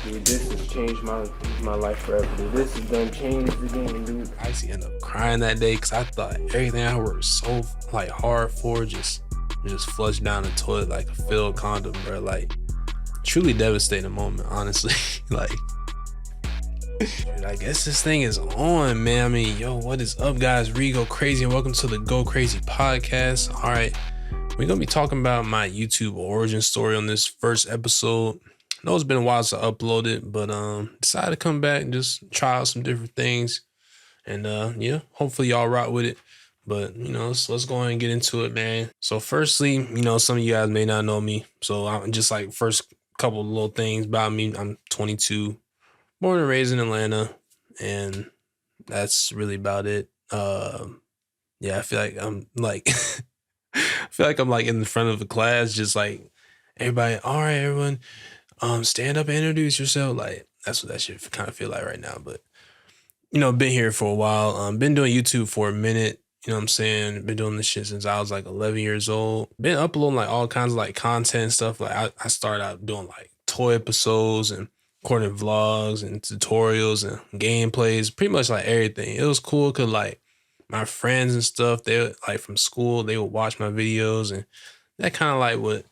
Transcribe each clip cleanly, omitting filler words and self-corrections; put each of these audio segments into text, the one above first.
Dude, this has changed my life forever, dude. This has done changed the game, dude. I actually ended up crying that day because I thought everything I worked so like hard for just flushed down the toilet like a filled condom, bro. Like truly devastating moment, honestly. Like, dude, I guess this thing is on, man. I mean, yo, what is up, guys? Reidgocrazy, and welcome to the Go Crazy podcast. All right, we're gonna be talking about my YouTube origin story on this first episode. I know it's been a while since I uploaded, but decided to come back and just try out some different things. And yeah, hopefully y'all rock with it. But let's go ahead and get into it, man. So firstly, some of you guys may not know me. So I'm just like first couple of little things about me. I'm 22, born and raised in Atlanta, and that's really about it. Yeah, I feel like I'm like I'm like in the front of the class, just like everybody, all right, everyone, stand up and introduce yourself. Like that's what that shit kind of feel like right now. But been here for a while. Been doing YouTube for a minute. You know what I'm saying? Been doing this shit since I was like 11 years old. Been uploading like all kinds of like content and stuff. Like I started out doing like toy episodes and recording vlogs and tutorials and gameplays, pretty much like everything. It was cool because like my friends and stuff, they like from school, they would watch my videos, and that kind of like would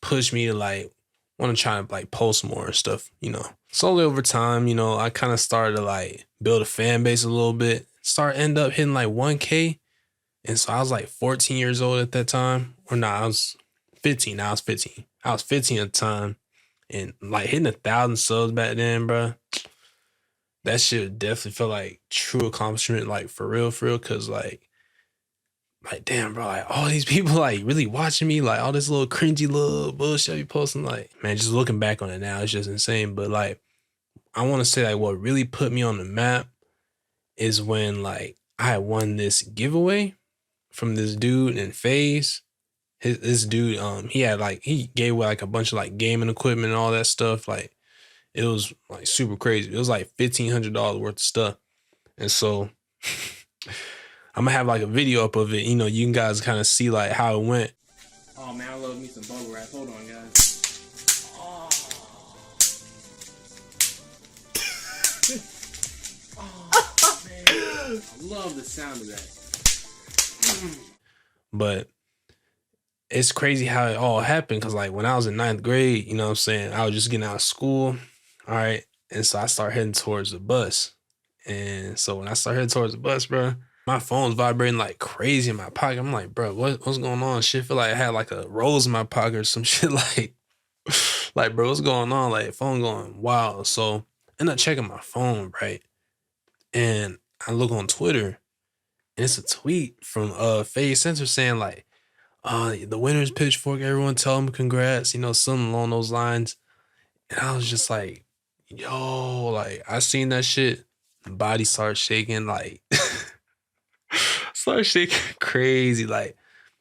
push me to like want to try to like post more and stuff, Slowly over time, I kind of started to like build a fan base a little bit. End up hitting like 1K. And so I was like 14 years old at that time. Or no, I was 15. I was 15. I was 15 at the time. And like hitting 1,000 subs back then, bro. That shit definitely felt like true accomplishment, like for real, cause like damn, bro, like all these people like really watching me, like all this little cringy little bullshit I be posting, like, man, just looking back on it now, it's just insane. But like, I want to say like what really put me on the map is when like I had won this giveaway from this dude in FaZe. This dude, he gave away like a bunch of like gaming equipment and all that stuff. Like it was like super crazy. It was like $1,500 worth of stuff. And so I'm gonna have like a video up of it. You can guys kind of see like how it went. Oh man, I love me some bubble wrap. Hold on, guys. Oh, oh man, I love the sound of that. But it's crazy how it all happened. Cause like when I was in 9th grade, you know what I'm saying, I was just getting out of school. All right. And so I started heading towards the bus. And so when I started heading towards the bus, bro, my phone's vibrating like crazy in my pocket. I'm like, bro, what's going on? Shit feel like I had like a rose in my pocket or some shit. Like, bro, what's going on? Like phone going wild. So I end up checking my phone, right? And I look on Twitter, and it's a tweet from FaZe Center saying like, the winner's pitchfork, everyone tell them congrats, something along those lines. And I was just like, yo, like I seen that shit, body started shaking, like started shaking crazy. Like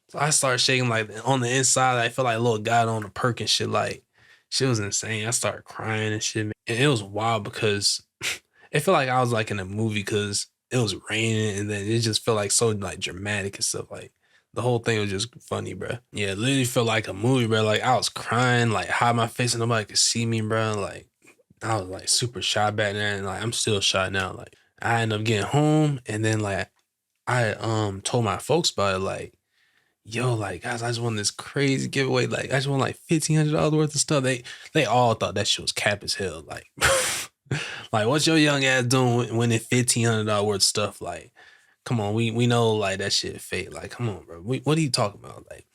so I started shaking like on the inside. I felt like a little guy on the perk and shit. Like shit was insane. I started crying and shit, man. And it was wild because it felt like I was like in a movie because it was raining and then it just felt like so like dramatic and stuff. Like the whole thing was just funny, bro. Yeah, it literally felt like a movie, bro. Like I was crying, like hide my face and nobody could see me, bro. Like I was like super shy back then, and like I'm still shy now. Like I ended up getting home, and then like I told my folks about it, like, yo, like guys, I just won this crazy giveaway. Like I just won like $1,500 worth of stuff. They all thought that shit was cap as hell. Like, like what's your young ass doing winning $1,500 worth of stuff? Like, come on, we know like that shit fake. Like, come on, bro. What are you talking about? Like,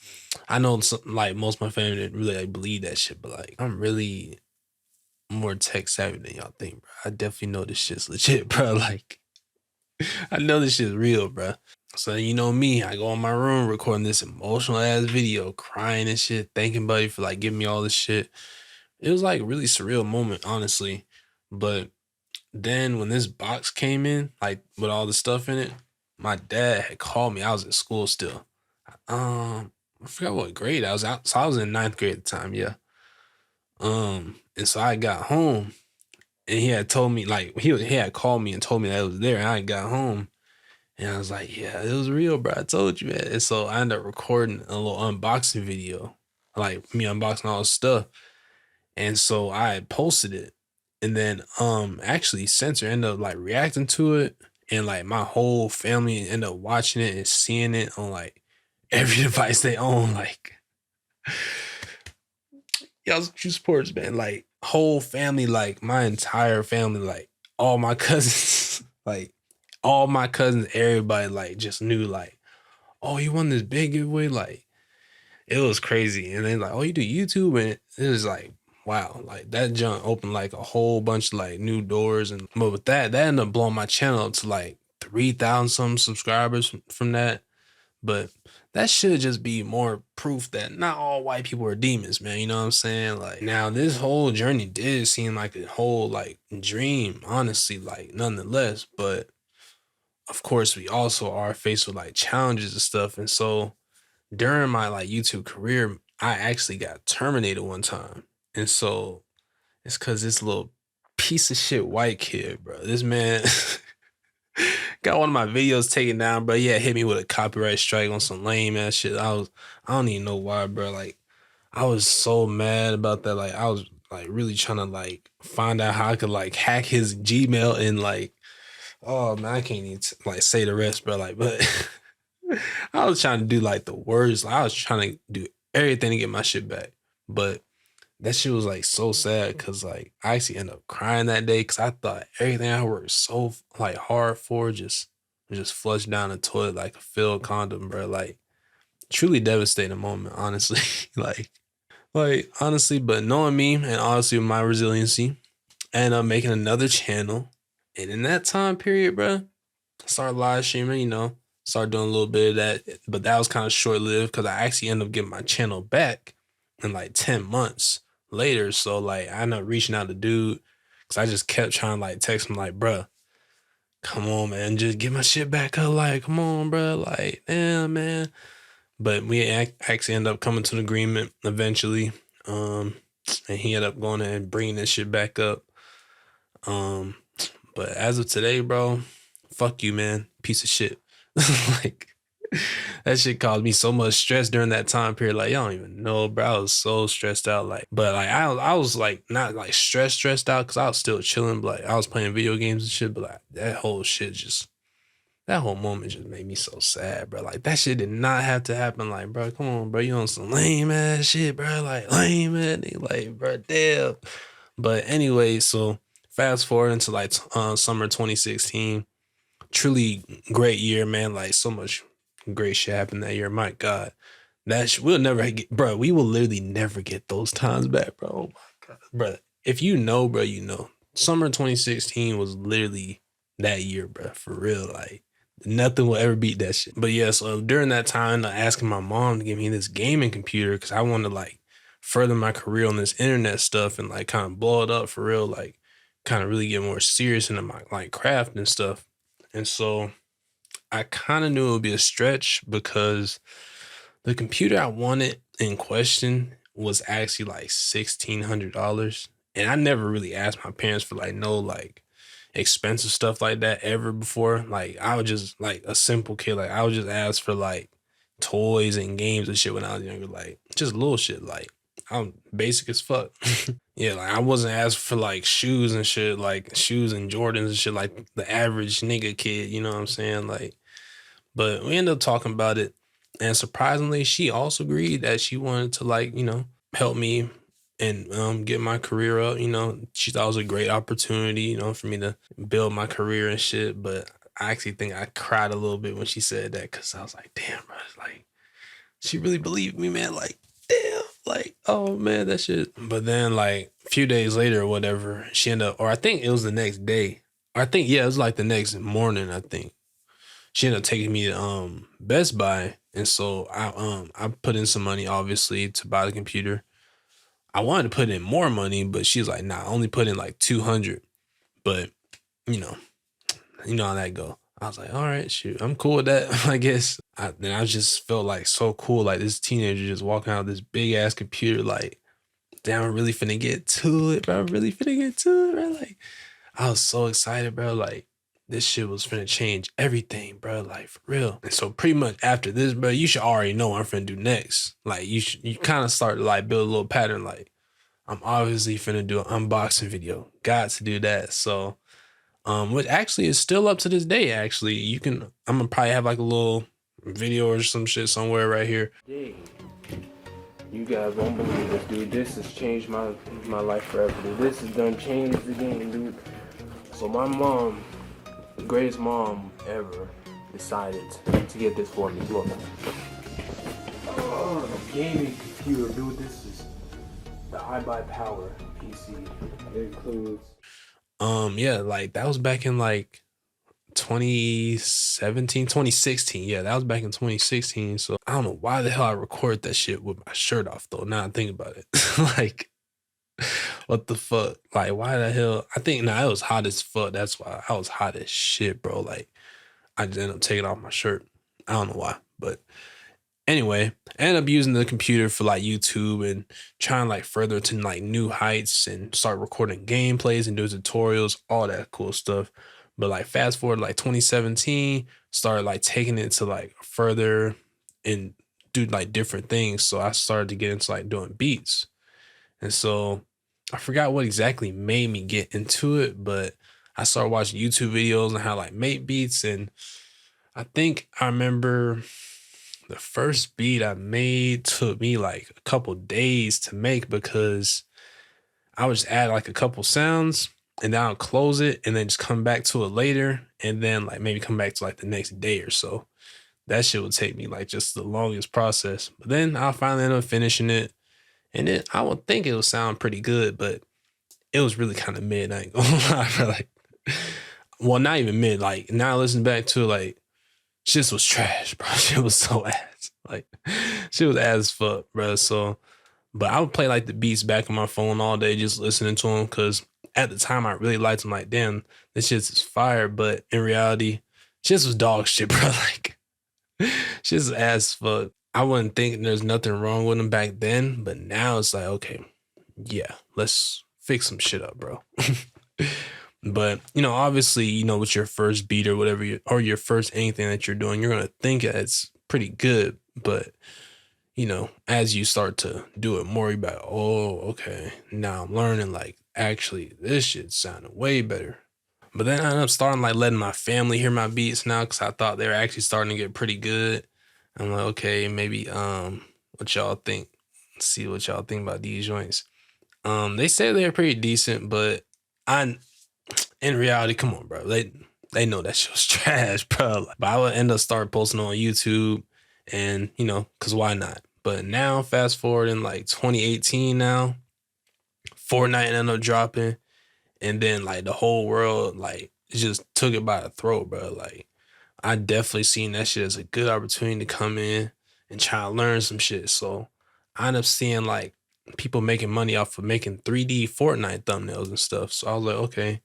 I know like most of my family didn't really like believe that shit, but like I'm really more tech savvy than y'all think, bro. I definitely know this shit's legit, bro. Like, I know this shit's real, bro. So me, I go in my room recording this emotional ass video, crying and shit, thanking buddy for like giving me all this shit. It was like a really surreal moment, honestly. But then when this box came in, like with all the stuff in it, my dad had called me. I was at school still. I forgot what grade I was out. So I was in 9th grade at the time, yeah. And so I got home, and he had told me, like, he had called me and told me that it was there, and I got home, and I was like, yeah, it was real, bro. I told you, man. And so I ended up recording a little unboxing video, like me unboxing all this stuff. And so I had posted it, And then actually Censor ended up like reacting to it, and like my whole family ended up watching it and seeing it on like every device they own. Like, y'all true sports, man. Like whole family, like my entire family, like all my cousins, like all my cousins, everybody like just knew like, oh, you won this big giveaway. Like it was crazy. And then like, oh, you do YouTube, and it was like, wow, like that junk opened like a whole bunch of like new doors. And but with that ended up blowing my channel up to like 3,000 some subscribers from that. But that should just be more proof that not all white people are demons, man. You know what I'm saying? Like now this whole journey did seem like a whole like dream, honestly, like nonetheless. But of course we also are faced with like challenges and stuff. And so during my like YouTube career, I actually got terminated one time. And so it's cause this little piece of shit white kid, bro. This man got one of my videos taken down, bro. Yeah, hit me with a copyright strike on some lame ass shit. I don't even know why, bro. Like, I was so mad about that. Like, I was like really trying to like find out how I could like hack his Gmail and like, oh man, I can't even like say the rest, bro. Like, but I was trying to do like the worst. Like, I was trying to do everything to get my shit back. But that shit was like so sad because like I actually ended up crying that day because I thought everything I worked so like hard for just flushed down the toilet like a filled condom, bro. Like truly devastating moment, honestly. like honestly, but knowing me and honestly my resiliency, and making another channel. And in that time period, bro, I started live streaming, started doing a little bit of that, but that was kind of short lived because I actually ended up getting my channel back in like 10 months later. So like I ended up reaching out to dude because I just kept trying to like text him like, bruh, come on, man, just get my shit back up. Like, come on, bro. Like, damn, man. But we actually ended up coming to an agreement eventually. And he ended up going and bringing this shit back up. But as of today, bro, fuck you, man. Piece of shit. Like, that shit caused me so much stress during that time period. Like, y'all don't even know, bro. I was so stressed out. Like, but like, I was like, not like stressed out because I was still chilling. But like, I was playing video games and shit. But like, that whole moment just made me so sad, bro. Like, that shit did not have to happen. Like, bro, come on, bro. You on some lame ass shit, bro. Like, lame ass. Like, bro, damn. But anyway, so fast forward into like summer 2016. Truly great year, man. Like, so much great shit happened that year. My God. We'll never get, bro. We will literally never get those times back, bro. Oh my God. Bro, if you know, bro, you know. Summer 2016 was literally that year, bro. For real. Like, nothing will ever beat that shit. But yeah, so during that time, I asking my mom to give me this gaming computer because I wanted to like further my career on this internet stuff and like kind of blow it up for real, like kind of really get more serious into my like craft and stuff. And so I kind of knew it would be a stretch because the computer I wanted in question was actually like $1,600. And I never really asked my parents for like no like expensive stuff like that ever before. Like I would just like a simple kid, like I would just ask for like toys and games and shit when I was younger, like just little shit. Like I'm basic as fuck. Yeah, like I wasn't asking for like shoes and shit, like shoes and Jordans and shit, like the average nigga kid, you know what I'm saying? Like, but we ended up talking about it. And surprisingly, she also agreed that she wanted to like, help me and get my career up. She thought it was a great opportunity, for me to build my career and shit. But I actually think I cried a little bit when she said that because I was like, damn, bro, like she really believed me, man. Like, damn, like, oh man, that shit. But then like a few days later or whatever, she ended up, or I think it was the next day. Or I think, yeah, it was like the next morning, I think. She ended up taking me to Best Buy. And so I put in some money, obviously, to buy the computer. I wanted to put in more money, but she was like, nah, I only put in like 200. But, you know how that go. I was like, all right, shoot, I'm cool with that, I guess. Then I just felt like so cool, like this teenager just walking out of this big ass computer, like, damn, I'm really finna get to it, bro. I'm really finna get to it, bro. Like, I was so excited, bro. Like, this shit was finna change everything, bro. Like, for real. And so pretty much after this, bro, you should already know what I'm finna do next. Like, you kind of start to like build a little pattern. Like, I'm obviously finna do an unboxing video. Got to do that. So, which actually is still up to this day. Actually, I'm gonna probably have like a little video or some shit somewhere right here. Hey, you guys won't believe this, dude. This has changed my life forever, dude. This has done changed the game, dude. So my mom, the greatest mom ever, decided to get this for me. Look. Oh, gaming computer, dude. This is the iBuyPower PC. It includes. Yeah, like that was back in like 2017, 2016. Yeah, that was back in 2016. So I don't know why the hell I record that shit with my shirt off though. Now I think about it. Like, what the fuck? Like, why the hell? I think it was hot as fuck. That's why I was hot as shit, bro. Like, I just ended up taking off my shirt. I don't know why, but anyway, I ended up using the computer for like YouTube and trying like further to like new heights and start recording gameplays and doing tutorials, all that cool stuff. But like fast forward like 2017, started like taking it to like further and do like different things. So I started to get into like doing beats. And so I forgot what exactly made me get into it, but I started watching YouTube videos on how like make beats. And I think I remember the first beat I made took me like a couple days to make because I would just add like a couple sounds and then I'll close it and then just come back to it later and then like maybe come back to like the next day or so. That shit would take me like just the longest process. But then I'll finally end up finishing it. And then I would think it would sound pretty good, but it was really kind of mid. I ain't gonna lie. Like, well, not even mid. Like now I listen back to it, like shit was trash, bro. Shit was so ass. Like shit was ass fuck, bro. So, but I would play like the beats back on my phone all day, just listening to them. Cause at the time I really liked them. Like, damn, this shit's is fire. But in reality, shit was dog shit, bro. Like shit's ass fuck. I wouldn't think there's nothing wrong with them back then, but now it's like, okay, yeah, let's fix some shit up, bro. But, obviously, with your first beat or whatever, or your first anything that you're doing, you're going to think it's pretty good. But, as you start to do it more, you're like, oh, okay, now I'm learning, like, actually, this shit sounded way better. But then I ended up starting, like, letting my family hear my beats now because I thought they were actually starting to get pretty good. I'm like, okay, maybe, what y'all think? Let's see what y'all think about these joints. They say they're pretty decent, but in reality, come on, bro. They know that shit was trash, bro. But I would end up start posting on YouTube and, cause why not? But now fast forward in like 2018 now, Fortnite ended up dropping and then like the whole world, like just took it by the throat, bro. Like I definitely seen that shit as a good opportunity to come in and try to learn some shit. So I ended up seeing like people making money off of making 3D Fortnite thumbnails and stuff. So I was like, okay,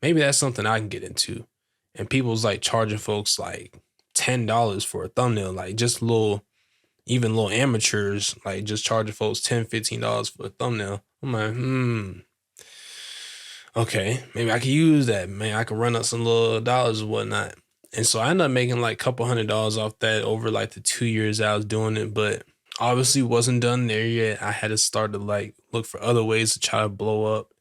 maybe that's something I can get into. And people's like charging folks like $10 for a thumbnail, like just even little amateurs, like just charging folks $10, $15 for a thumbnail. I'm like, okay, maybe I could use that, man. I could run up some little dollars or whatnot. And so I ended up making like a couple $100 off that over like the 2 years I was doing it, but obviously wasn't done there yet. I had to start to like look for other ways to try to blow up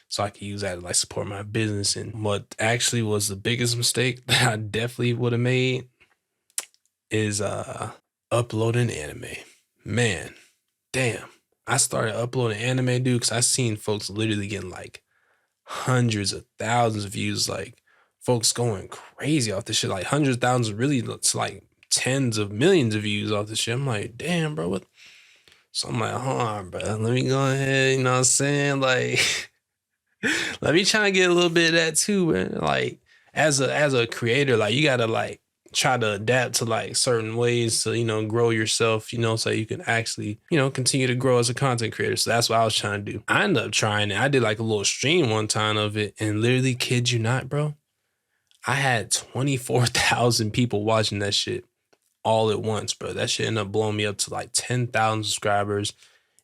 so I could use that to like support my business. And what actually was the biggest mistake that I definitely would have made is uploading anime. Man, damn. I started uploading anime, dude, because I seen folks literally getting like hundreds of thousands of views, like folks going crazy off this shit, like hundreds of thousands, really to like tens of millions of views off this shit. I'm like, damn, bro, what? So I'm like, hold on, bro, let me go ahead, you know what I'm saying? Like, let me try and get a little bit of that too, man. Like, as a creator, like you gotta like try to adapt to like certain ways to, grow yourself, so you can actually, continue to grow as a content creator. So that's what I was trying to do. I ended up trying it. I did like a little stream one time of it and literally, kid you not, bro, I had 24,000 people watching that shit all at once, bro. That shit ended up blowing me up to like 10,000 subscribers.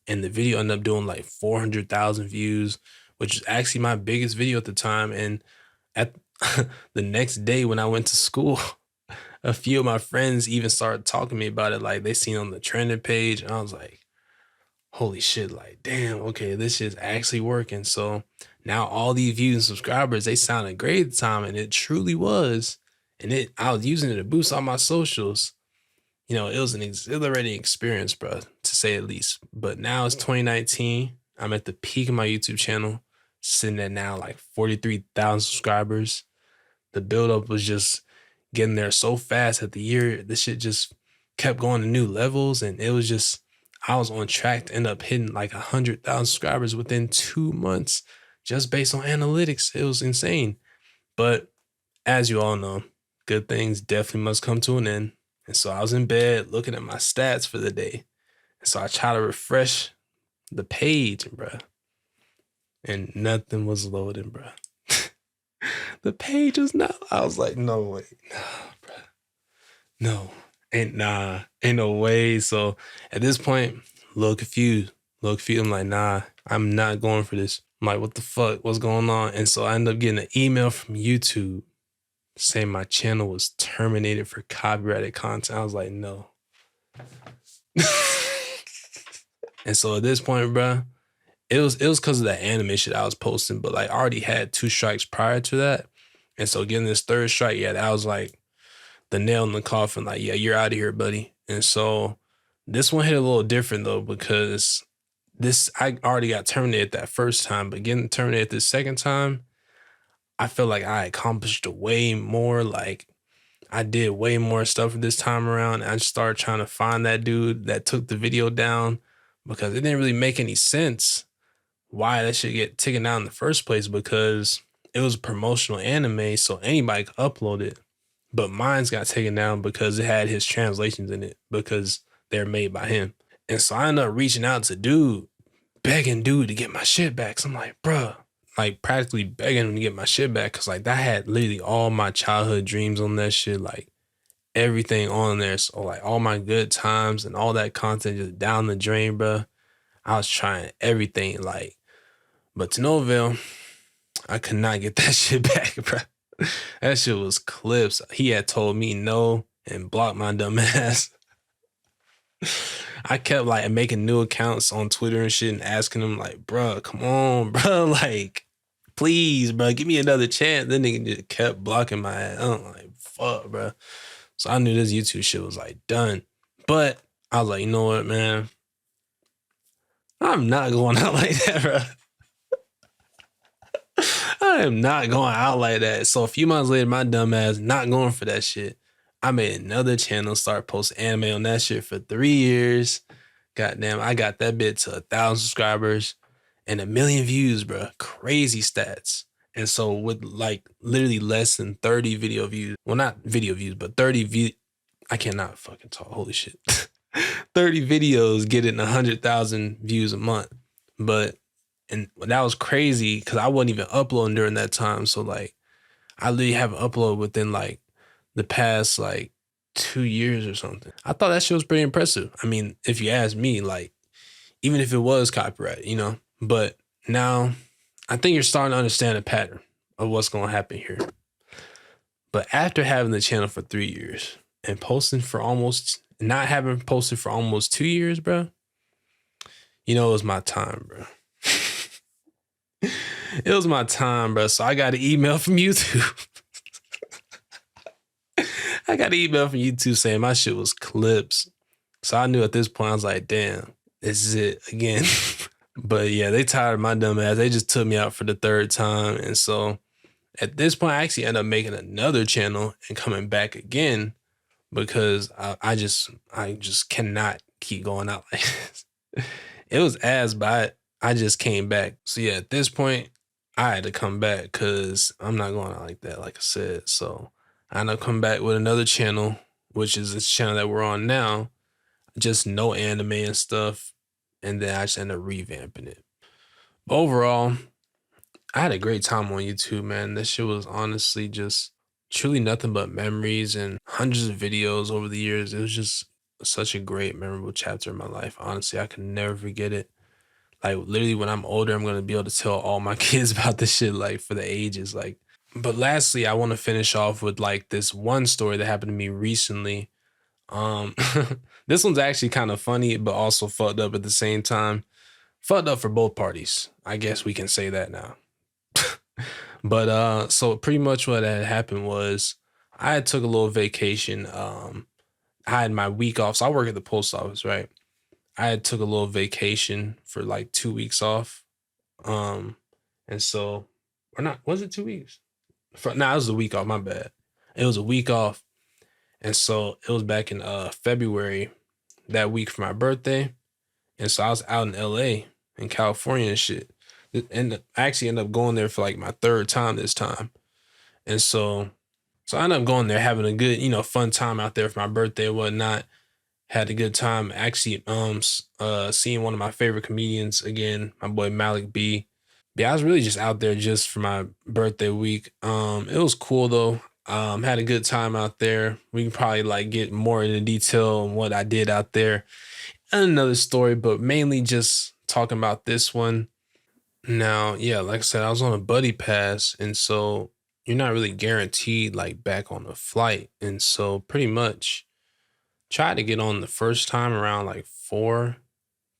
And the video ended up doing like 400,000 views, which is actually my biggest video at the time. And at the next day when I went to school, a few of my friends even started talking to me about it. Like they seen on the trending page. And I was like, holy shit, like, damn, okay, this shit's actually working. So now all these views and subscribers, they sounded great at the time, and it truly was. And I was using it to boost all my socials. You know, it was an exhilarating experience, bro, to say the least. But now it's 2019. I'm at the peak of my YouTube channel, sitting at now like 43,000 subscribers. The buildup was just getting there so fast at the year. This shit just kept going to new levels, and it was just, I was on track to end up hitting like 100,000 subscribers within 2 months, just based on analytics. It was insane. But as you all know, good things definitely must come to an end. And so I was in bed looking at my stats for the day. And so I tried to refresh the page, bruh, and nothing was loading, bruh. The page was not. I was like, no way, nah, bruh, no, ain't no way. So at this point, a little confused. I'm like, nah, I'm not going for this. I'm like, what the fuck? What's going on? And so I ended up getting an email from YouTube saying my channel was terminated for copyrighted content. I was like, no. And so at this point, bro, it was because of that anime shit I was posting, but like I already had 2 strikes prior to that. And so getting this 3rd strike, yeah, that was like the nail in the coffin. Like, yeah, you're out of here, buddy. And so this one hit a little different though, because I already got terminated that first time, but getting terminated this second time, I feel like I accomplished way more. Like I did way more stuff this time around. I just started trying to find that dude that took the video down, because it didn't really make any sense why that should get taken down in the first place, because it was a promotional anime, so anybody could upload it. But mine's got taken down because it had his translations in it, because they're made by him. And so I ended up reaching out to dude, begging dude to get my shit back. So I'm like, bruh, like practically begging him to get my shit back, because like that had literally all my childhood dreams on that shit, like everything on there. So like all my good times and all that content just down the drain, bro. I was trying everything, like, but to no avail. I could not get that shit back, bro. That shit was clips. He had told me no and blocked my dumb ass. I kept like making new accounts on Twitter and shit and asking him like, bro, come on, bro, like, please, bro, give me another chance. Then nigga just kept blocking my ass. I'm like, fuck, bro. So I knew this YouTube shit was like done. But I was like, you know what, man? I'm not going out like that, bro. I am not going out like that. So a few months later, my dumb ass not going for that shit. I made another channel, started posting anime on that shit for 3 years. Goddamn, I got that bit to 1,000 subscribers and 1 million views, bro. Crazy stats. And so with like literally less than 30 video views, well, not video views, but 30 views. I cannot fucking talk. Holy shit. 30 videos getting 100,000 views a month. And that was crazy because I wasn't even uploading during that time. So like I literally haven't uploaded within like the past like 2 years or something. I thought that shit was pretty impressive. I mean, if you ask me, like, even if it was copyright, you know, but now I think you're starting to understand the pattern of what's going to happen here. But after having the channel for 3 years and not having posted for almost 2 years, bro, you know, it was my time, bro. It was my time, bro. So I got an email from YouTube. I got an email from YouTube saying my shit was clips. So I knew at this point, I was like, damn, this is it again. But yeah, they tired of my dumb ass. They just took me out for the 3rd time. And so at this point, I actually ended up making another channel and coming back again, because I just cannot keep going out like this. It was ass, but I just came back. So yeah, at this point, I had to come back because I'm not going out like that, like I said. So I ended up coming back with another channel, which is this channel that we're on now. Just no anime and stuff. And then I just ended up revamping it. Overall, I had a great time on YouTube, man. This shit was honestly just truly nothing but memories and hundreds of videos over the years. It was just such a great, memorable chapter in my life. Honestly, I can never forget it. Like literally when I'm older, I'm going to be able to tell all my kids about this shit, like for the ages. Like, but lastly, I want to finish off with like this one story that happened to me recently. Um, this one's actually kind of funny, but also fucked up at the same time. Fucked up for both parties. I guess we can say that now. But so pretty much what had happened was I had took a little vacation. I had my week off. So I work at the post office, right? I had took a little vacation for like 2 weeks off. Um, and so or not, was it 2 weeks? Nah, it was a week off, my bad. It was a week off. And so it was back in February that week for my birthday. And so I was out in LA in California and shit. And I actually ended up going there for like my third time this time. And so I ended up going there having a good, fun time out there for my birthday and whatnot. Had a good time actually seeing one of my favorite comedians again, my boy Malik B. Yeah, I was really just out there just for my birthday week. It was cool though. Had a good time out there. We can probably like get more into detail on what I did out there. Another story, but mainly just talking about this one. Now, yeah, like I said, I was on a buddy pass, and so you're not really guaranteed like back on the flight. And so pretty much tried to get on the first time around like 4.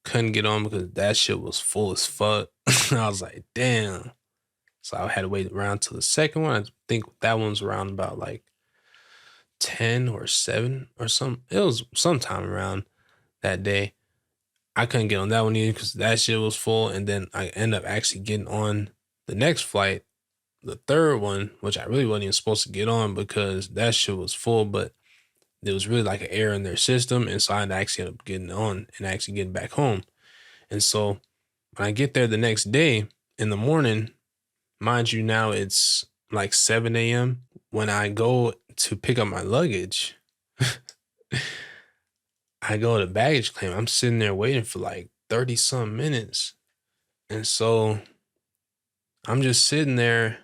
Couldn't get on because that shit was full as fuck. I was like, damn. So I had to wait around till the second one. I think that one's around about like 10 or 7 or something. It was sometime around that day. I couldn't get on that one either because that shit was full. And then I ended up actually getting on the next flight, the third one, which I really wasn't even supposed to get on because that shit was full, but there was really like an error in their system. And so I actually ended up getting on and actually getting back home. And so when I get there the next day in the morning, mind you, now it's like 7 a.m. When I go to pick up my luggage, I go to baggage claim. I'm sitting there waiting for like 30 some minutes. And so I'm just sitting there,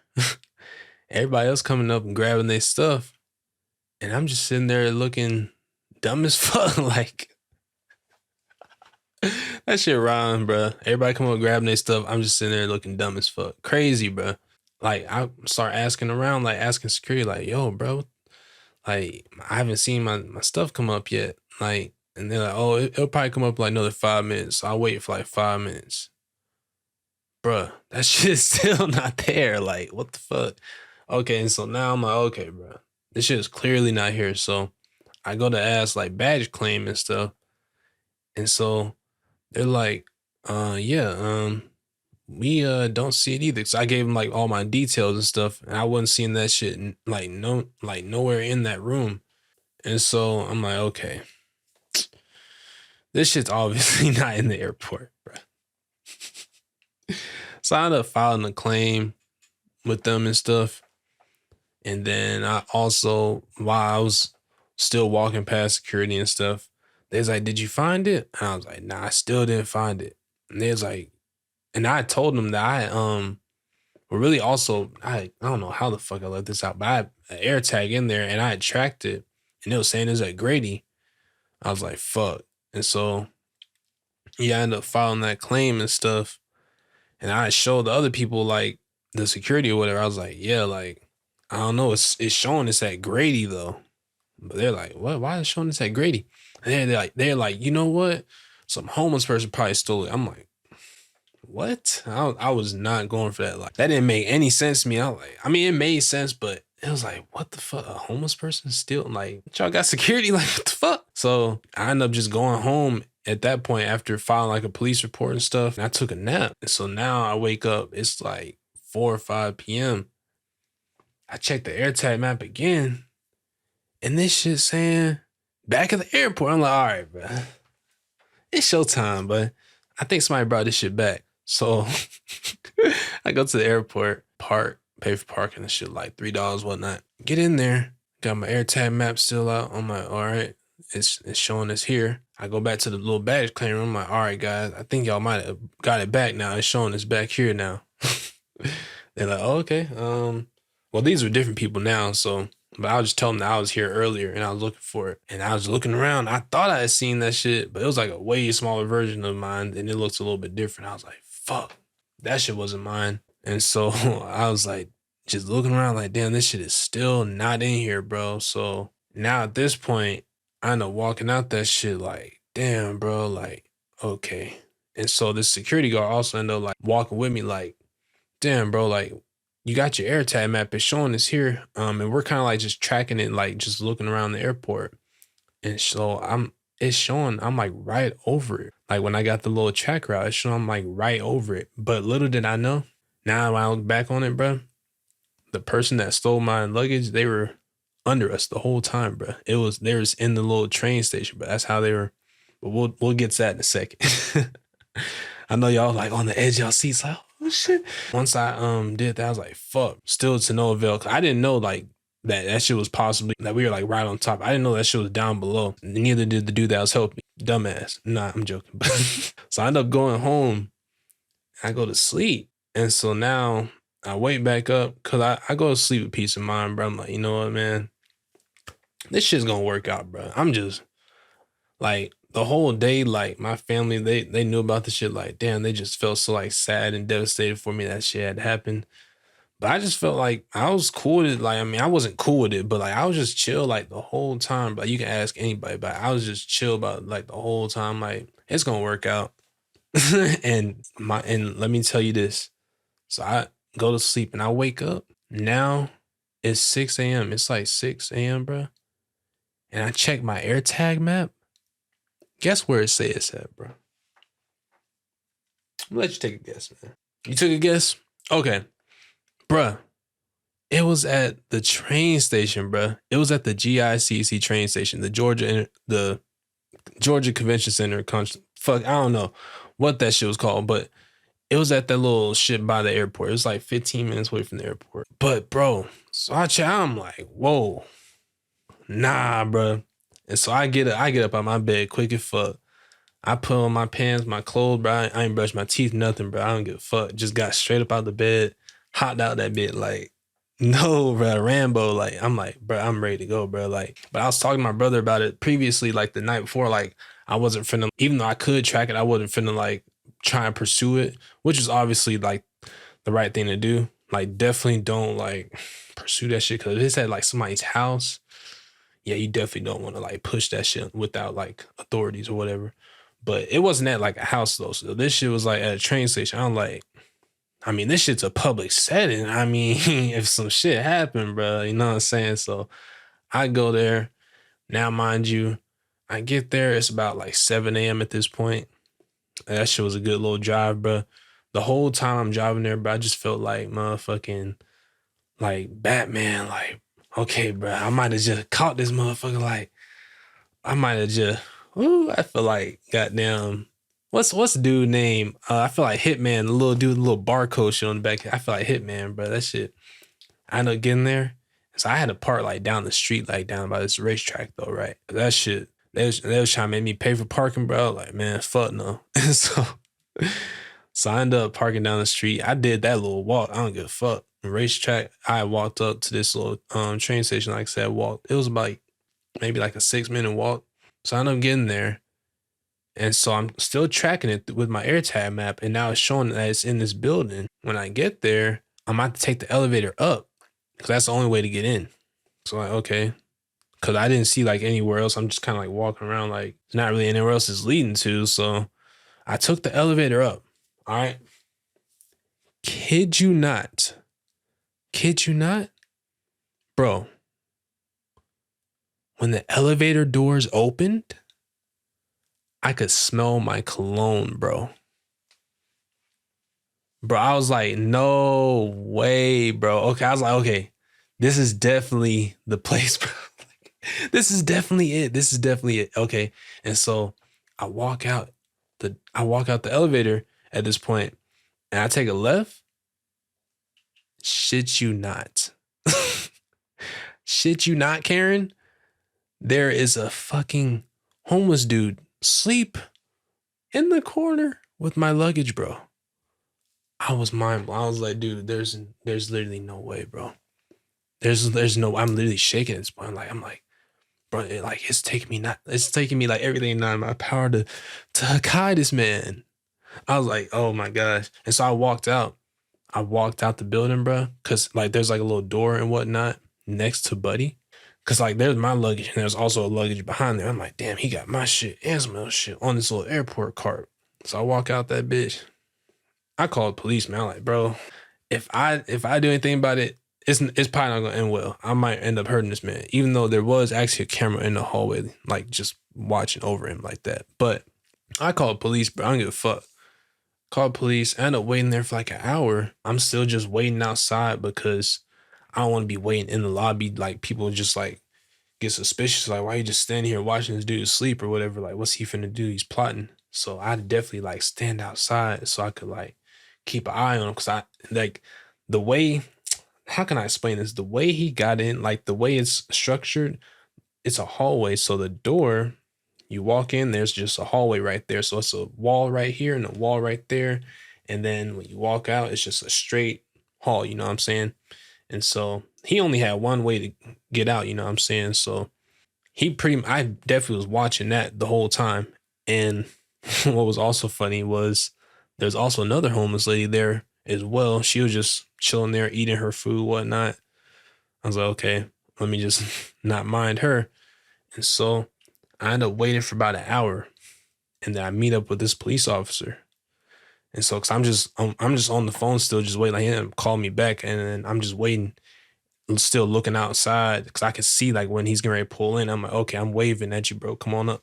everybody else coming up and grabbing their stuff. And I'm just sitting there looking dumb as fuck. Like, that shit rhymes, bro. Everybody come up grabbing their stuff. I'm just sitting there looking dumb as fuck. Crazy, bro. Like, I start asking around, like asking security, like, yo, bro, like, I haven't seen my stuff come up yet. Like, and they're like, oh, it'll probably come up like another 5 minutes. So I'll wait for like 5 minutes. Bruh, that shit's still not there. Like, what the fuck? Okay, and so now I'm like, okay, bro, this shit is clearly not here. So I go to ask like badge claim and stuff. And so they're like, yeah, we don't see it either. So I gave them like all my details and stuff, and I wasn't seeing that shit like nowhere in that room. And so I'm like, okay, this shit's obviously not in the airport, bro. So I ended up filing a claim with them and stuff. And then I also, while I was still walking past security and stuff, they was like, did you find it? And I was like, nah, I still didn't find it. And they was like, and I told them that well, really also, I don't know how the fuck I let this out, but I had an AirTag in there and I had tracked it and it was saying it was at Grady. I was like, fuck. And so, yeah, I ended up filing that claim and stuff. And I showed the other people like the security or whatever. I was like, yeah, like, I don't know. It's showing it's at Grady though. But they're like, what? Why is it showing this at Grady? And they're like, you know what? Some homeless person probably stole it. I'm like, what? I was not going for that. Like, that didn't make any sense to me. I was like, I mean, it made sense, but it was like, what the fuck? A homeless person still like, y'all got security? Like, what the fuck? So I ended up just going home at that point after filing like a police report and stuff. And I took a nap. And so now I wake up, it's like 4 or 5 p.m. I check the AirTag map again. And this shit saying back at the airport. I'm like, all right, bro. It's showtime, but I think somebody brought this shit back. So I go to the airport, park, pay for parking and shit, like $3, whatnot. Get in there. Got my AirTag map still out. I'm like, all right, it's showing us here. I go back to the little baggage claim room. I'm like, all right, guys, I think y'all might have got it back now. It's showing us back here now. They're like, oh, okay. Well, these are different people now, so but I'll just tell them that I was here earlier and I was looking for it. And I was looking around. I thought I had seen that shit, but it was like a way smaller version of mine and it looks a little bit different. I was like, fuck, that shit wasn't mine. And so I was like, just looking around like, damn, this shit is still not in here, bro. So now at this point, I end up walking out that shit like, damn, bro, like, okay. And so this security guard also ended up like walking with me, like, damn, bro, like, you got your AirTag map, it's showing us here. And we're kind of like just tracking it, like just looking around the airport. And so it's showing I'm like right over it. Like when I got the little track route, it's showing I'm like right over it. But little did I know, now when I look back on it, bro, the person that stole my luggage, they were under us the whole time, bro. They was in the little train station, but that's how they were. But we'll get to that in a second. I know y'all like on the edge of y'all seats, like, oh shit. Once I did that, I was like, fuck. Still to no avail. Cause I didn't know like that shit was possibly that we were like right on top. I didn't know that shit was down below. Neither did the dude that was helping me. Dumbass. Nah, I'm joking. So I end up going home. I go to sleep. And so now I wake back up because I go to sleep with peace of mind, bro. I'm like, you know what, man? This shit's gonna work out, bro. I'm just like the whole day, like my family, they knew about the shit. Like, damn, they just felt so like sad and devastated for me that shit had happened. But I just felt like I was cool with it. Like, I mean, I wasn't cool with it, but like I was just chill like the whole time. But you can ask anybody, but I was just chill about like the whole time. Like, it's gonna work out. and let me tell you this. So I go to sleep and I wake up. Now it's 6 a.m. It's like 6 a.m., bro. And I check my AirTag map. Guess where it says it's at, bro? I'm gonna let you take a guess, man. You took a guess? Okay. Bruh. It was at the train station, bruh. It was at the GICC train station, the Georgia Convention Center. Fuck, I don't know what that shit was called, but it was at that little shit by the airport. It was like 15 minutes away from the airport. But bro, so I'm like, whoa, nah, bro. And so I get up out my bed quick as fuck. I put on my pants, my clothes, bro. I ain't brushed my teeth, nothing, bro. I don't give a fuck. Just got straight up out the bed, hopped out that bit, like, no, bro, Rambo. Like, I'm like, bro, I'm ready to go, bro. Like, but I was talking to my brother about it previously, like the night before. Like, I wasn't finna, even though I could track it, I wasn't finna like try and pursue it, which is obviously like the right thing to do. Like, definitely don't like pursue that shit because if it's at like somebody's house, yeah, you definitely don't want to like push that shit without like authorities or whatever. But it wasn't at like a house though. So this shit was like at a train station. I'm like, I mean, this shit's a public setting. I mean, if some shit happened, bro, you know what I'm saying? So I go there. Now, mind you, I get there. It's about like 7 a.m. at this point. That shit was a good little drive, bro. The whole time I'm driving there, bro, I just felt like motherfucking like Batman. Like, okay, bro, I might have just caught this motherfucker. Like, I might have just. Ooh, I feel like goddamn. What's the dude name? I feel like Hitman, the little dude, the little barcode shit on the back. I feel like Hitman, bro. That shit. I ended up getting there. So I had to park like down the street, like down by this racetrack though, right? That shit, they was trying to make me pay for parking, bro. Like, man, fuck no. so I ended up parking down the street. I did that little walk. I don't give a fuck. Racetrack, I walked up to this little train station, like I said, walked. It was about like, maybe like a 6-minute walk. So I ended up getting there. And so I'm still tracking it with my AirTag map. And now it's showing that it's in this building. When I get there, I'm about to take the elevator up because that's the only way to get in. So like, okay. Because I didn't see like anywhere else. I'm just kind of like walking around like there's not really anywhere else it's leading to. So I took the elevator up. All right. Kid you not. Kid you not. Bro. When the elevator doors opened, I could smell my cologne, bro. Bro, I was like, no way, bro. Okay, I was like, okay, this is definitely the place, bro. This is definitely it. This is definitely it. Okay. And so I walk out the elevator at this point and I take a left. Shit you not. Shit you not, Karen. There is a fucking homeless dude sleep in the corner with my luggage, bro. I was mind blown. I was like, dude, there's literally no way, bro. There's no. I'm literally shaking at this point. I'm like, bro, it's taking me like everything not in my power to hide this man. I was like, oh my gosh. And so I walked out. I walked out the building, bro, because like there's like a little door and whatnot next to Buddy. Cause like there's my luggage and there's also a luggage behind there. I'm like, damn, he got my shit and some other shit on this little airport cart. So I walk out that bitch. I called police, man. I'm like, bro, if I do anything about it, it's probably not gonna end well. I might end up hurting this man, even though there was actually a camera in the hallway, like just watching over him like that. But I called police, bro. I don't give a fuck. Called police. I ended up waiting there for like an hour. I'm still just waiting outside because I don't want to be waiting in the lobby. Like people just like get suspicious. Like, why you just standing here watching this dude sleep or whatever? Like, what's he finna do? He's plotting. So I definitely like stand outside so I could like keep an eye on him. Cause I like the way, how can I explain this? The way he got in, like the way it's structured, it's a hallway. So the door, you walk in, there's just a hallway right there. So it's a wall right here and a wall right there. And then when you walk out, it's just a straight hall, you know what I'm saying? And so he only had one way to get out, you know what I'm saying? So I definitely was watching that the whole time. And what was also funny was there's also another homeless lady there as well. She was just chilling there, eating her food, whatnot. I was like, okay, let me just not mind her. And so I ended up waiting for about an hour, and then I meet up with this police officer. And so, cause I'm just on the phone still, just waiting. Like him call me back, and then I'm just waiting, still looking outside, cause I can see like when he's getting ready to pull in. I'm like, okay, I'm waving at you, bro. Come on up.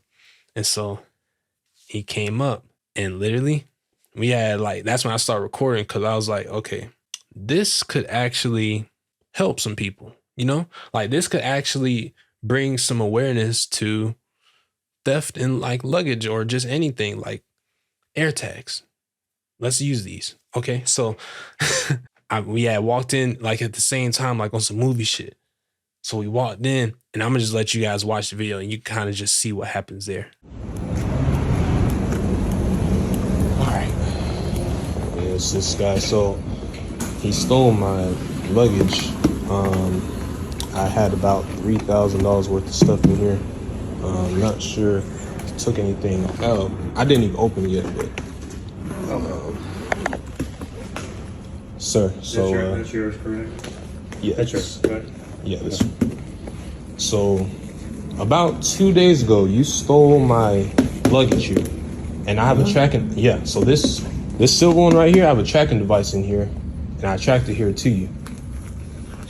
And so he came up, and literally, we had like that's when I started recording, cause I was like, okay, this could actually help some people. You know, like this could actually bring some awareness to theft in like luggage or just anything like AirTags. Let's use these. Okay. So we had walked in like at the same time, like on some movie shit. So we walked in, and I'm gonna just let you guys watch the video and you kind of just see what happens there. All right. Yeah, it's this guy. So he stole my luggage. I had about $3,000 worth of stuff in here. Not sure if he took anything out. I didn't even open it yet, but sir, so that's yours, correct? yeah, That's yours, right? yeah. This. So about 2 days ago, you stole my luggage here, and I have a tracking. Yeah, so this silver one right here, I have a tracking device in here, and I tracked it here to you.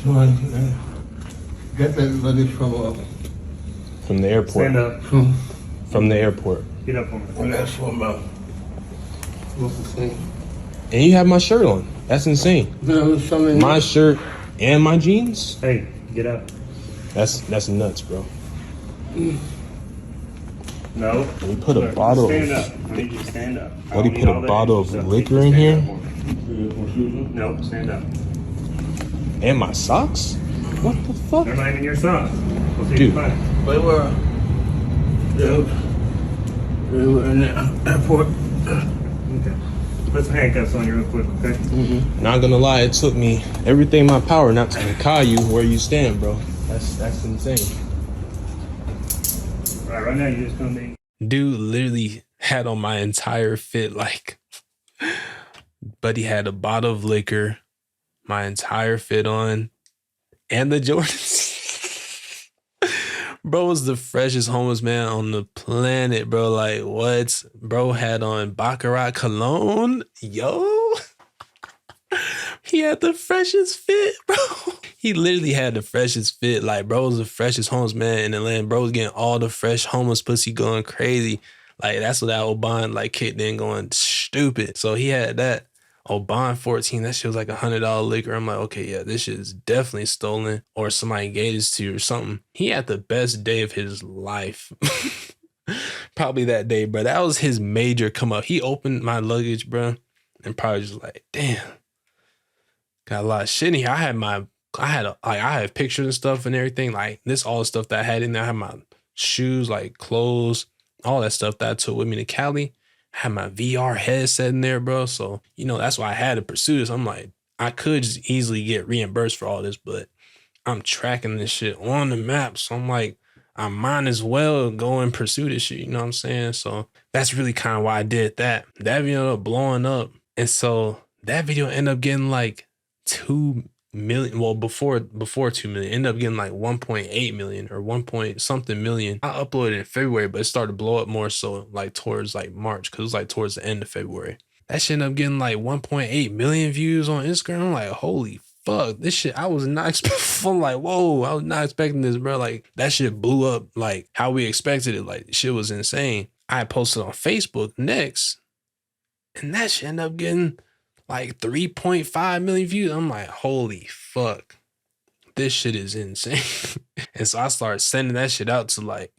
So I get that luggage From the airport. Stand up. From the airport. Get up on and me. that's from what's the thing? And you have my shirt on. That's insane. There was something. My shirt and my jeans. Hey, get up. That's nuts, bro. No. We put a Look, bottle Stand of. up. I need you to stand up. What, he put a bottle of liquor in here? No, stand up. And my socks? What the fuck? They're not even your socks. We'll see Dude. you fine. They were in the airport. Okay. Put some handcuffs on you real quick, okay? Not gonna lie, it took me everything in my power not to call you where you stand, bro. That's insane. All right now you're just gonna be. Dude literally had on my entire fit, like, but he had a bottle of liquor, my entire fit on, and the Jordans. Bro was the freshest homeless man on the planet, bro. Like, what? Bro had on Baccarat cologne. Yo. He had the freshest fit, bro. He literally had the freshest fit. Like, bro was the freshest homeless man in Atlanta. Bro was getting all the fresh homeless pussy going crazy. Like, that's what that Oban, like, kicked in going stupid. So he had that. Oban 14, that shit was like $100 liquor. I'm like, okay, yeah, this shit is definitely stolen or somebody gave this to you or something. He had the best day of his life. Probably that day, bro. That was his major come up. He opened my luggage, bro, and probably just like, damn, got a lot of shit in here. I have pictures and stuff and everything. Like this, all the stuff that I had in there. I had my shoes, like clothes, all that stuff that I took with me to Cali. I had my VR headset in there, bro. So, you know, that's why I had to pursue this. I'm like, I could just easily get reimbursed for all this, but I'm tracking this shit on the map. So I'm like, I might as well go and pursue this shit. You know what I'm saying? So that's really kind of why I did that. That video ended up blowing up. And so that video ended up getting like 2 million. Well, before 2 million, ended up getting like 1.8 million or 1 point something million. I uploaded in February, but it started to blow up more so like towards like March, because it was like towards the end of February. That shit ended up getting like 1.8 million views on Instagram. I'm like, holy fuck, this shit, I was not expecting. I'm like, whoa, I was not expecting this, bro. Like, that shit blew up like how we expected it. Like, shit was insane. I posted on Facebook next, and that shit ended up getting like 3.5 million views. I'm like, holy fuck, this shit is insane. And so I started sending that shit out to like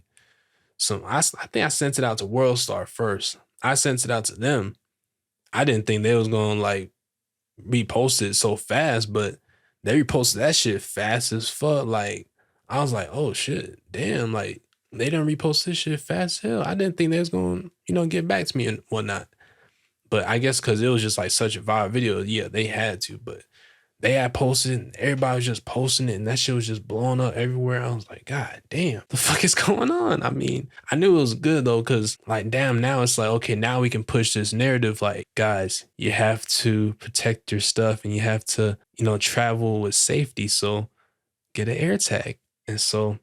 I think I sent it out to WorldStar first. I sent it out to them. I didn't think they was gonna like repost it so fast, but they reposted that shit fast as fuck. Like, I was like, oh shit, damn, like they didn't repost this shit fast as hell. I didn't think they was gonna, get back to me and whatnot. But I guess because it was just like such a viral video, yeah, they had to. But they had posted it, and everybody was just posting it, and that shit was just blowing up everywhere. I was like, God damn, the fuck is going on? I mean, I knew it was good though, because like, damn, now it's like, okay, now we can push this narrative. Like, guys, you have to protect your stuff, and you have to, travel with safety. So get an AirTag. And so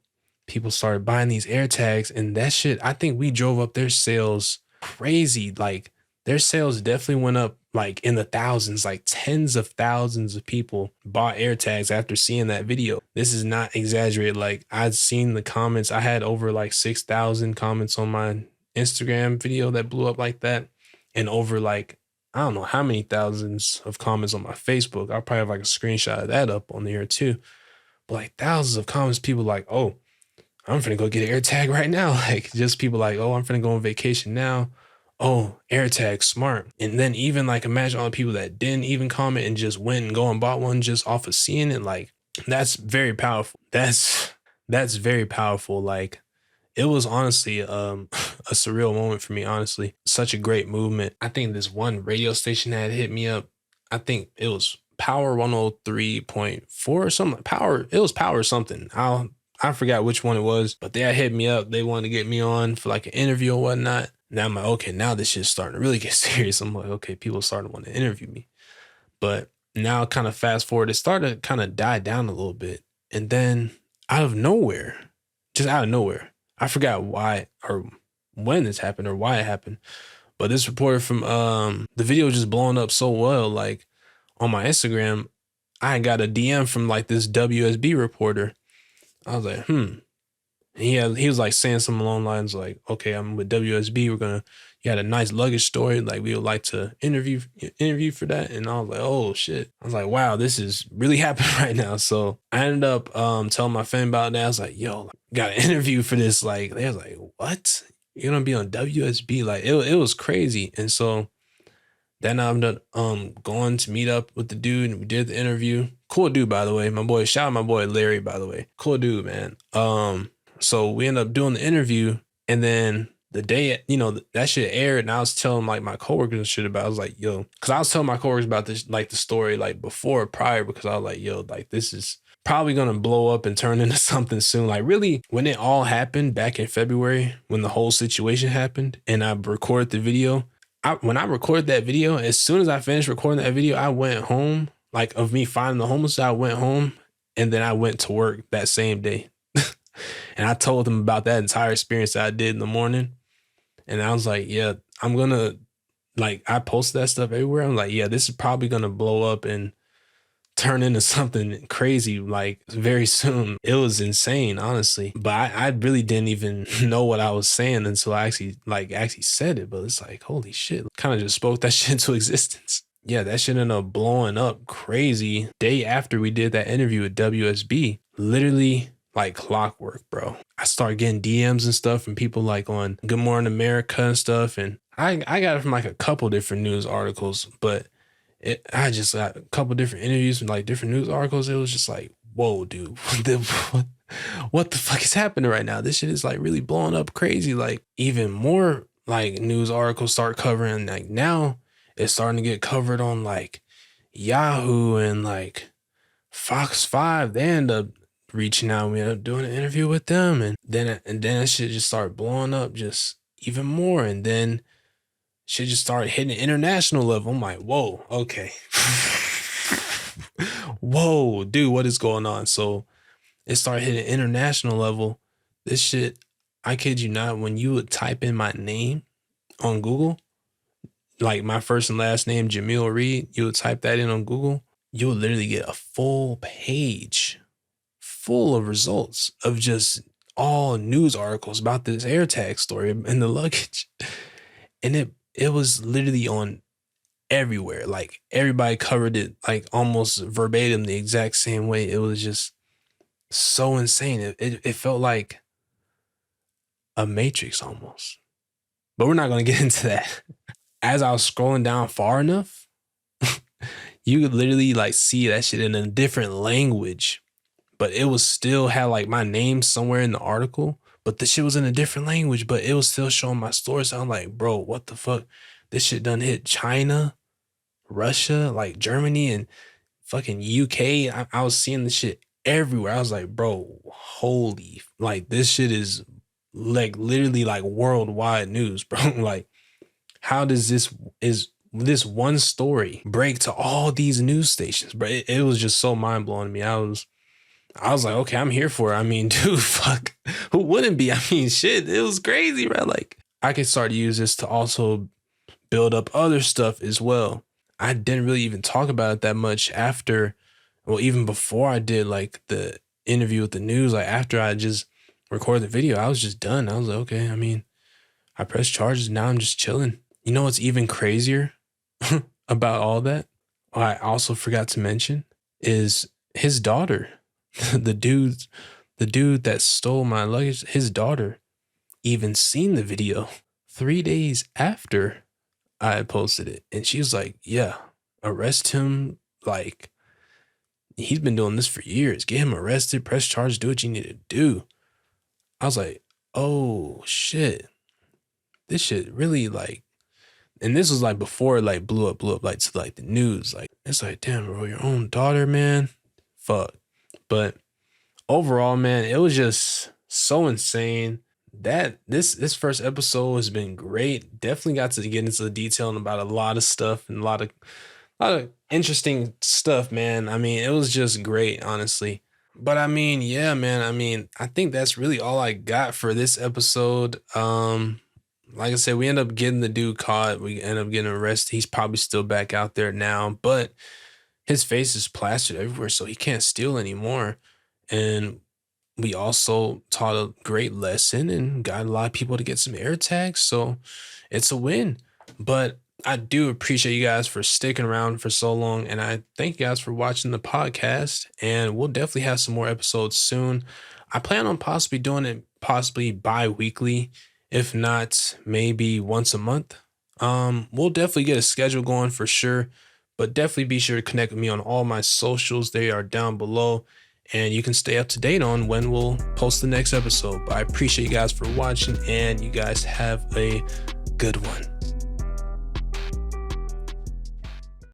people started buying these AirTags, and that shit, I think we drove up their sales crazy. Like, their sales definitely went up like in the thousands, like tens of thousands of people bought AirTags after seeing that video. This is not exaggerated. Like, I'd seen the comments. I had over like 6,000 comments on my Instagram video that blew up like that. And over like, I don't know how many thousands of comments on my Facebook. I'll probably have like a screenshot of that up on there too. But like thousands of comments, people like, oh, I'm finna go get an AirTag right now. Like, just people like, oh, I'm finna go on vacation now. Oh, AirTag, smart. And then even like, imagine all the people that didn't even comment and just went and go and bought one just off of seeing it. Like, that's very powerful. That's very powerful. Like, it was honestly a surreal moment for me, honestly. Such a great movement. I think this one radio station had hit me up. I think it was Power 103.4 or something. It was Power something. I forgot which one it was, but they had hit me up. They wanted to get me on for like an interview or whatnot. Now I'm like, okay, now this shit's starting to really get serious. I'm like, okay, people starting to want to interview me. But now kind of fast forward, it started to kind of die down a little bit. And then out of nowhere, I forgot why or when this happened or why it happened. But this reporter from the video just blowing up so well, like on my Instagram, I got a DM from like this WSB reporter. I was like, He was like saying something along the lines like, okay, I'm with WSB. You had a nice luggage story. Like, we would like to interview for that. And I was like, oh shit. I was like, wow, this is really happening right now. So I ended up telling my friend about that. I was like, yo, got an interview for this. Like, they was like, what? You're gonna be on WSB? Like, it was crazy. And so then I ended up going to meet up with the dude, and we did the interview. Cool dude, by the way. Shout out my boy Larry, by the way. Cool dude, man. So we ended up doing the interview, and then the day, that shit aired, and I was telling like my coworkers and shit about it. I was like, yo, because I was telling my coworkers about this, like the story, like prior, because I was like, yo, like this is probably gonna blow up and turn into something soon. Like, really, when it all happened back in February, when the whole situation happened, and I recorded the video, when I recorded that video, as soon as I finished recording that video, I went home, like of me finding the homeless, I went home, and then I went to work that same day. And I told them about that entire experience that I did in the morning. And I was like, yeah, I'm going to, like, I posted that stuff everywhere. I'm like, yeah, this is probably going to blow up and turn into something crazy, like, very soon. It was insane, honestly. But I really didn't even know what I was saying until I actually said it. But it's like, holy shit, kind of just spoke that shit into existence. Yeah, that shit ended up blowing up crazy. Day after we did that interview with WSB, literally like clockwork, bro. I started getting DMs and stuff from people like on Good Morning America and stuff. And I got it from like a couple different news articles, but I just got a couple different interviews from like different news articles. It was just like, whoa, dude, what the fuck is happening right now? This shit is like really blowing up crazy. Like, even more like news articles start covering. Like, now it's starting to get covered on like Yahoo and like Fox 5. They end up reaching out. We ended up doing an interview with them, and then that shit just started blowing up just even more, and then shit just started hitting the international level. I'm like, whoa, okay. whoa, dude, what is going on? So it started hitting international level. This shit, I kid you not, when you would type in my name on Google, like my first and last name, Jamil Reed, you would type that in on Google, you would literally get a full page full of results of just all news articles about this AirTag story and the luggage. And it was literally on everywhere. Like everybody covered it like almost verbatim the exact same way. It was just so insane. It felt like a Matrix almost. But we're not going to get into that. As I was scrolling down far enough, you could literally like see that shit in a different language, but it was still had like my name somewhere in the article, but the shit was in a different language, but it was still showing my story. So I'm like, bro, what the fuck? This shit done hit China, Russia, like Germany and fucking UK. I was seeing this shit everywhere. I was like, bro, holy, like this shit is like literally like worldwide news, bro. Like, how does this one story break to all these news stations? But it was just so mind blowing to me. I was like, okay, I'm here for it. I mean, dude, fuck, who wouldn't be? I mean, shit, it was crazy, right? Like, I could start to use this to also build up other stuff as well. I didn't really even talk about it that much after, well, even before I did like the interview with the news, like after I just recorded the video, I was just done. I was like, okay, I mean, I pressed charges. Now I'm just chilling. You know what's even crazier about all that? I also forgot to mention is his daughter, the dude that stole my luggage. His daughter even seen the video 3 days after I had posted it, and she was like, "Yeah, arrest him. Like he's been doing this for years. Get him arrested. Press charges. Do what you need to do." I was like, "Oh shit, this shit really like." And this was like before it like blew up like to like the news. Like it's like, damn, bro, your own daughter, man. Fuck. But overall, man, it was just so insane. That this first episode has been great. Definitely got to get into the detail about a lot of stuff and a lot of interesting stuff, man. I mean, it was just great, honestly. But I mean, yeah, man. I mean, I think that's really all I got for this episode. Like I said, we end up getting the dude caught. We end up getting arrested. He's probably still back out there now, but his face is plastered everywhere, so he can't steal anymore. And we also taught a great lesson and got a lot of people to get some AirTags. So it's a win. But I do appreciate you guys for sticking around for so long. And I thank you guys for watching the podcast. And we'll definitely have some more episodes soon. I plan on possibly doing it bi-weekly. If not, maybe once a month. We'll definitely get a schedule going for sure. But definitely be sure to connect with me on all my socials. They are down below. And you can stay up to date on when we'll post the next episode. But I appreciate you guys for watching, and you guys have a good one.